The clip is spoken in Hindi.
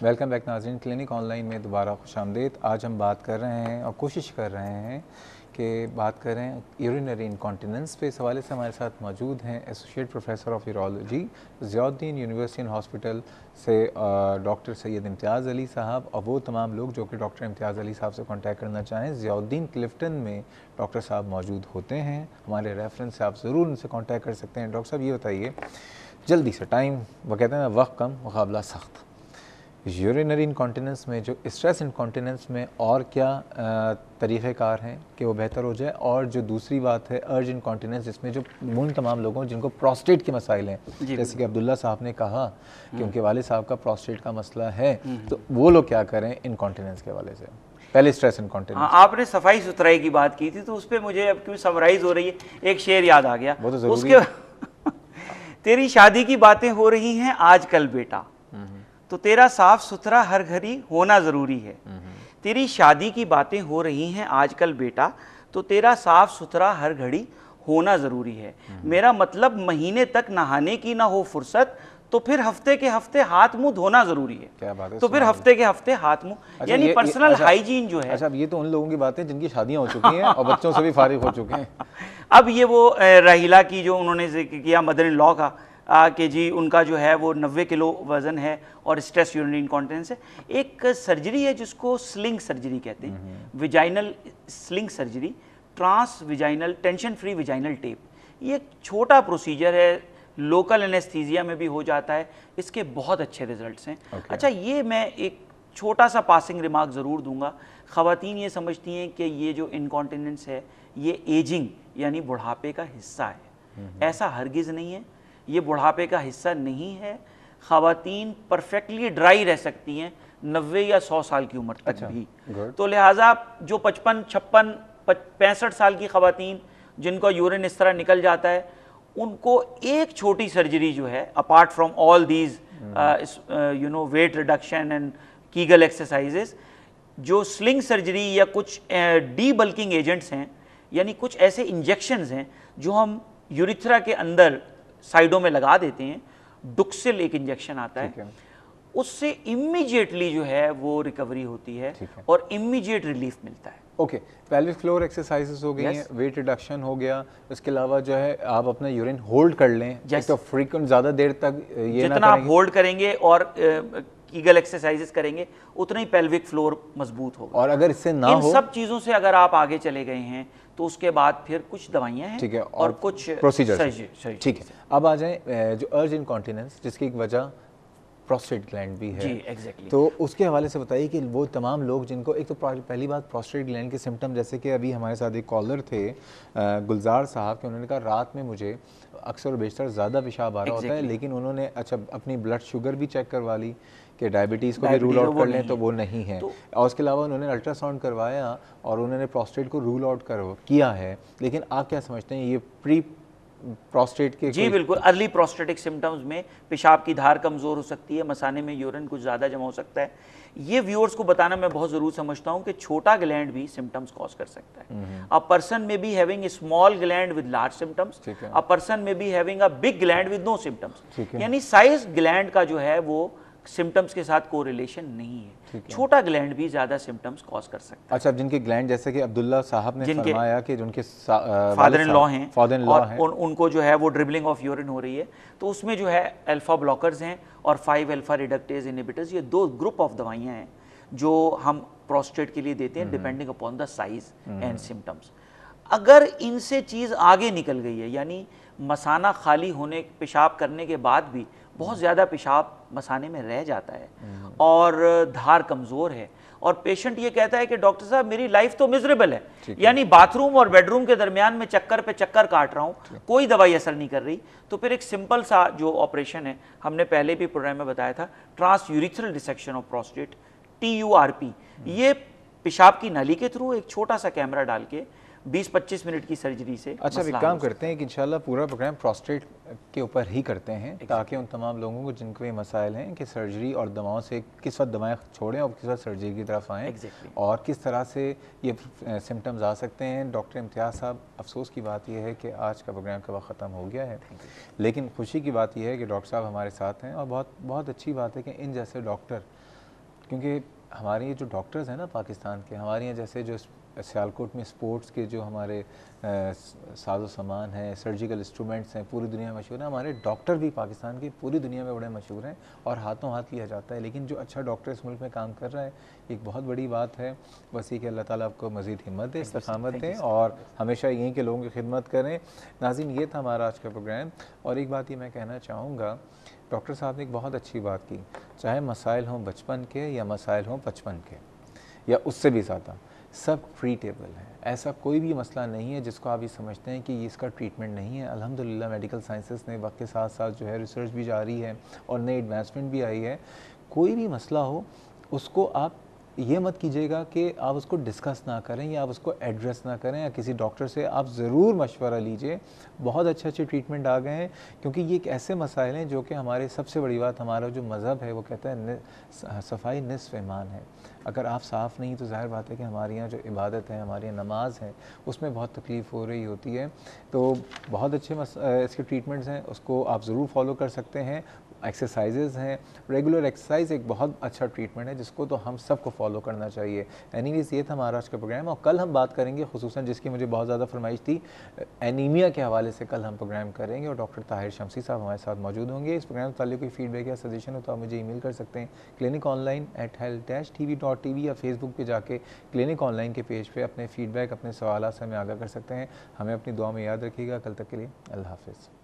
वेलकम बैक नाज़रीन, क्लिनिक ऑनलाइन में दोबारा खुशामदीद। आज हम बात कर रहे हैं और कोशिश कर रहे हैं कि बात करें यूरिनरी इनकॉन्टिनेंस पे। इस हवाले से हमारे साथ मौजूद हैं associate professor of urology Ziauddin university hospital से डॉक्टर सैयद इम्तियाज़ अली साहब, और वो तमाम लोग जो कि डॉक्टर इम्तियाज़ अली साहब से कॉन्टैक्ट करना चाहें, ज़ियाउद्दीन क्लिफ्टन में डॉक्टर साहब मौजूद होते हैं। हमारे रेफरेंस से आप ज़रूर उनसे कॉन्टैक्ट कर सकते हैं। डॉक्टर साहब ये बताइए जल्दी से, टाइम वो कहते हैं वक्त कम मुकाबला सख्त, यूरिनरी इनकॉन्टिनेंस में जो स्ट्रेस इनकॉन्टिनेंस में और क्या तरीक़ेकार हैं कि वो बेहतर हो जाए, और जो दूसरी बात है अर्ज इनकॉन्टिनेंस जिसमें जो उन तमाम लोगों जिनको प्रोस्टेट के मसाइल हैं, जैसे कि अब्दुल्ला साहब ने कहा कि उनके वाले साहब का प्रोस्टेट का मसला है, तो वो लोग क्या करें इनकॉन्टिनेंस के हवाले से। पहले स्ट्रेस इनकॉन्टिनेंस। हाँ, आपने सफाई सुथराई की बात की थी तो उस पर मुझे अब क्यों समराइज हो रही है, एक शेर याद आ गया। वो तो ज़रूरी उसके तेरी शादी की बातें हो रही हैं आजकल बेटा, तो तेरा साफ सुथरा हर घड़ी होना जरूरी है। तेरी शादी की बातें हो रही हैं आजकल बेटा, तो तेरा साफ सुथरा हर घड़ी होना जरूरी है। मेरा मतलब महीने तक नहाने की ना हो फुर्सत, तो फिर हफ्ते के हफ्ते हाथ मुंह धोना जरूरी है। क्या बात है, तो फिर हफ्ते के हफ्ते हाथ मुंह, अच्छा, यानी पर्सनल हाइजीन जो है। अच्छा, अब ये तो उन लोगों की बातें जिनकी शादियां हो चुकी हैं और बच्चों से भी फारिग हो चुके हैं। अब ये वो राहिला की जो उन्होंने जिक्र किया मदर इन लॉ का, कि जी उनका जो है वो 90 किलो वजन है और स्ट्रेस यूरिनरी इनकॉन्टिनेंस है। एक सर्जरी है जिसको स्लिंग सर्जरी कहते हैं, vaginal sling surgery, trans vaginal tension free vaginal tape. ये एक छोटा प्रोसीजर है, लोकल एनेस्थीसिया में भी हो जाता है, इसके बहुत अच्छे रिजल्ट्स हैं। अच्छा, ये मैं एक छोटा सा पासिंग रिमार्क ज़रूर दूंगा। ख़वातीन ये समझती हैं कि ये जो इनकॉन्टिनेंस है ये एजिंग यानी बुढ़ापे का हिस्सा है। ऐसा हरगिज़ नहीं है, ये बुढ़ापे का हिस्सा नहीं है। ख़वातीन परफेक्टली ड्राई रह सकती हैं 90 या 100 साल की उम्र तक भी। तो लिहाजा जो 55, 56, 65 साल की ख़वातीन जिनको यूरिन इस तरह निकल जाता है, उनको एक छोटी सर्जरी जो है, apart from all these weight reduction and Kegel exercises, जो स्लिंग सर्जरी या कुछ डी बल्किंग एजेंट्स हैं, यानी कुछ ऐसे इंजेक्शंस हैं जो हम यूरिथ्रा के अंदर साइडों में लगा देते हैं। डुक्सिल एक इंजेक्शन आता है, उससे इमीडिएटली जो है वो रिकवरी होती है और इमीडिएट रिलीफ मिलता है। ओके, पेल्विक फ्लोर एक्सरसाइजेस हो गई हैं, वेट रिडक्शन हो गया, इसके अलावा जो है आप अपना यूरिन होल्ड कर लें, तो फ्रीक्वेंट ज़्यादा देर तक ये जितना आप होल्ड करेंगे और कीगल एक्सरसाइजेस करेंगे उतना ही पेल्विक फ्लोर मजबूत होगा। और अगर इससे ना हो, इन सब चीज़ों से अगर आप आगे चले गए हैं तो उसके बाद फिर कुछ दवाइयाँ हैं, ठीक है, और कुछ प्रोसीजर। ठीक है, अब आ जाए जो अर्ज इनकॉन्टिनेंस जिसकी एक वजह प्रोस्टेट ग्लैंड भी है। जी, एग्जैक्टली। तो उसके हवाले से बताइए कि वो तमाम लोग जिनको, एक तो पहली बात प्रोस्टेट ग्लैंड के सिम्टम, जैसे कि अभी हमारे साथ एक कॉलर थे गुलजार साहब के, उन्होंने कहा रात में मुझे अक्सर और बेशतर ज़्यादा पेशाब आ रहा होता है, लेकिन उन्होंने अच्छा अपनी ब्लड शुगर भी चेक करवा ली कि डायबिटीज़ को भी रूल आउट कर लें तो वो नहीं है, और उसके अलावा उन्होंने अल्ट्रासाउंड करवाया और उन्होंने प्रोस्टेट को रूल आउट किया है। लेकिन आप क्या समझते हैं, ये प्री प्रोस्टेट के? जी बिल्कुल, अर्ली प्रोस्टेटिक सिम्टम्स में पेशाब की धार कमज़ोर हो सकती है, मसाने में यूरिन कुछ ज़्यादा जमा हो सकता है। ये व्यूअर्स को बताना मैं बहुत ज़रूर समझता हूँ कि छोटा ग्लैंड भी सिम्टम्स कॉज कर सकता है। A person may be having a small gland with large symptoms, a person may be having a big gland with no symptoms. यानी साइज ग्लैंड का जो है वो सिम्टम्स के साथ कोरिलेशन नहीं है। छोटा ग्लैंड भी ज्यादा सिम्टम्स कॉज कर सकता है। अच्छा, अब जिनके ग्लैंड, जैसे कि अब्दुल्ला साहब ने फरमाया कि जिनके फादर इन लॉ हैं, और उनको जो है वो ड्रिबलिंग ऑफ यूरिन हो रही है, तो उसमें जो है अल्फा ब्लॉकर्स हैं और 5 अल्फा रिडक्टेज इनहिबिटर्स, ये 2 ग्रुप ऑफ दवाइयां हैं जो हम प्रोस्टेट के लिए देते हैं depending upon the size and symptoms. अगर इनसे चीज आगे निकल गई है, यानी मसाना खाली होने, पेशाब करने के बाद भी बहुत ज़्यादा पेशाब मसाने में रह जाता है और धार कमज़ोर है, और पेशेंट ये कहता है कि डॉक्टर साहब मेरी लाइफ तो मिजरेबल है, यानी बाथरूम और बेडरूम के दरमियान में चक्कर पे चक्कर काट रहा हूँ, कोई दवाई असर नहीं कर रही, तो फिर एक सिंपल सा जो ऑपरेशन है, हमने पहले भी प्रोग्राम में बताया था, trans urethral dissection of prostate, TURP। ये पेशाब की नली के थ्रू एक छोटा सा कैमरा डाल के 20-25 मिनट की सर्जरी से। अच्छा, एक काम करते हैं कि इंशाल्लाह पूरा प्रोग्राम प्रोस्टेट के ऊपर ही करते हैं, ताकि उन तमाम लोगों को जिनको ये मसाइल हैं कि सर्जरी और दवाओं से किस वक्त दवाएं छोड़ें और किस वक्त सर्जरी की तरफ आएँ, और किस तरह से ये सिम्टम्स आ सकते हैं। डॉक्टर इम्तियाज़ साहब, अफसोस की बात यह है कि आज का प्रोग्राम का वक्त ख़त्म हो गया है, लेकिन खुशी की बात यह है कि डॉक्टर साहब हमारे साथ हैं, और बहुत बहुत अच्छी बात है कि इन जैसे डॉक्टर क्योंकि हमारे ये जो डॉक्टर्स हैं ना पाकिस्तान के, हमारे यहाँ जैसे जो सियालकोट में स्पोर्ट्स के जो हमारे साजो सामान है, सर्जिकल इंस्ट्रूमेंट्स हैं, पूरी दुनिया में मशहूर है। हमारे डॉक्टर भी पाकिस्तान के पूरी दुनिया में बड़े मशहूर हैं और हाथों हाथ लिया जाता है। लेकिन जो अच्छा डॉक्टर इस मुल्क में काम कर रहा है, एक बहुत बड़ी बात है। बस ये कि अल्लाह ताला आपको मज़ीद हिम्मत दे, इस्तक़ामत दें और हमेशा यहीं के लोगों की खिदमत करें। नाज़रीन, ये था हमारा आज का प्रोग्राम। और एक बात ये मैं कहना चाहूँगा, डॉक्टर साहब ने एक बहुत अच्छी बात की, चाहे मसाइल हों बचपन के या मसाइल हों 55 के या उससे भी ज़्यादा, सब ट्रीटेबल है। ऐसा कोई भी मसला नहीं है जिसको आप ये समझते हैं कि ये इसका ट्रीटमेंट नहीं है। अल्हम्दुलिल्लाह मेडिकल साइंसेस ने वक्त के साथ साथ जो है रिसर्च भी जारी है और नई एडवांसमेंट भी आई है। कोई भी मसला हो उसको आप ये मत कीजिएगा कि आप उसको डिस्कस ना करें या आप उसको एड्रेस ना करें, या किसी डॉक्टर से आप ज़रूर मशवरा लीजिए। बहुत अच्छे अच्छे ट्रीटमेंट आ गए हैं, क्योंकि ये एक ऐसे मसाइल हैं जो कि हमारे, सबसे बड़ी बात, हमारा जो मज़हब है वो कहता है सफाई निस्फ़ ईमान है। अगर आप साफ़ नहीं तो ज़ाहिर बात है कि हमारे यहाँ जो इबादत है, हमारे यहाँ नमाज है, उसमें बहुत तकलीफ़ हो रही होती है। तो बहुत अच्छे इसके ट्रीटमेंट्स हैं, उसको आप ज़रूर फॉलो कर सकते हैं। एक्सरसाइजेज़ हैं, रेगुलर एक्सरसाइज एक बहुत अच्छा ट्रीटमेंट है जिसको तो हम सबको फॉलो करना चाहिए। एनीवेज़, ये था हमारा आज का प्रोग्राम और कल हम बात करेंगे, खुसूसन जिसकी मुझे बहुत ज़्यादा फरमाइश थी, एनीमिया के हवाले से कल हम प्रोग्राम करेंगे और डॉक्टर ताहिर शमसी साहब हमारे साथ मौजूद होंगे। इस प्रोग्राम से ताल्लुक़ कोई फीडबैक या सजेशन हो तो आप मुझे ईमेल कर सकते हैं cliniconline@health-tv.tv या फेसबुक पे जाके क्लिनिक ऑनलाइन के पेज पे अपने फीडबैक, अपने सवाल से हमें आगाह कर सकते हैं। हमें अपनी दुआ में याद रखिएगा। कल तक के लिए अल्लाह हाफ़िज़।